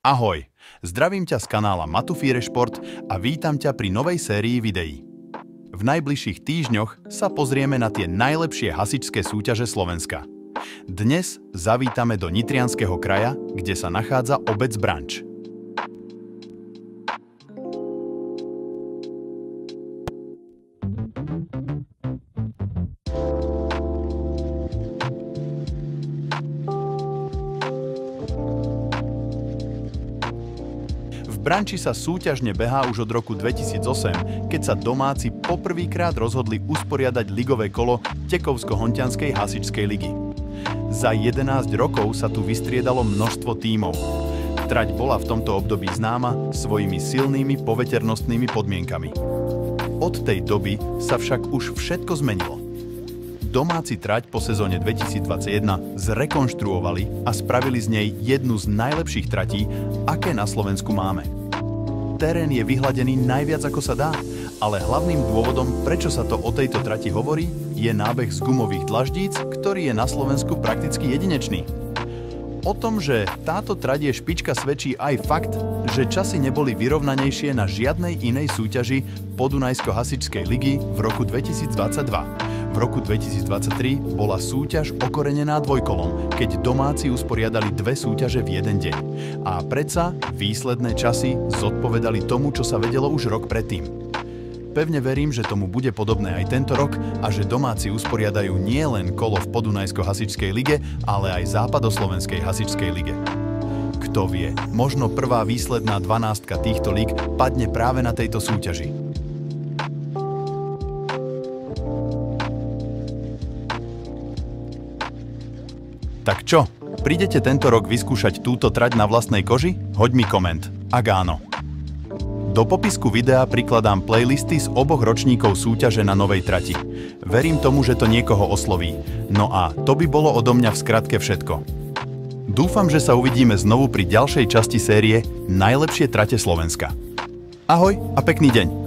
Ahoj, zdravím ťa z kanála Matufíre Šport a vítam ťa pri novej sérii videí. V najbližších týždňoch sa pozrieme na tie najlepšie hasičské súťaže Slovenska. Dnes zavítame do Nitrianskeho kraja, kde sa nachádza obec Branč. V Branči sa súťažne behá už od roku 2008, keď sa domáci poprvýkrát rozhodli usporiadať ligové kolo Tekovsko-Hontianskej hasičskej ligy. Za 11 rokov sa tu vystriedalo množstvo tímov. Trať bola v tomto období známa svojimi silnými poveternostnými podmienkami. Od tej doby sa však už všetko zmenilo. Domáci trať po sezóne 2021 zrekonštruovali a spravili z nej jednu z najlepších tratí, aké na Slovensku máme. Terén je vyhladený najviac ako sa dá, ale hlavným dôvodom, prečo sa to o tejto trati hovorí, je nábeh z gumových dlaždíc, ktorý je na Slovensku prakticky jedinečný. O tom, že táto trať je špička, svedčí aj fakt, že časy neboli vyrovnanejšie na žiadnej inej súťaži Podunajsko-hasičskej ligy v roku 2022. V roku 2023 bola súťaž okorenená dvojkolom, keď domáci usporiadali dve súťaže v jeden deň. A predsa výsledné časy zodpovedali tomu, čo sa vedelo už rok predtým. Pevne verím, že tomu bude podobné aj tento rok a že domáci usporiadajú nielen kolo v Podunajsko-hasičskej lige, ale aj Západoslovenskej hasičskej lige. Kto vie, možno prvá výsledná 12 týchto líg padne práve na tejto súťaži. Tak čo, prídete tento rok vyskúšať túto trať na vlastnej koži? Hoď mi koment, ak áno. Do popisku videa prikladám playlisty z oboch ročníkov súťaže na novej trati. Verím tomu, že to niekoho osloví. No a to by bolo odo mňa v skratke všetko. Dúfam, že sa uvidíme znovu pri ďalšej časti série Najlepšie trate Slovenska. Ahoj a pekný deň!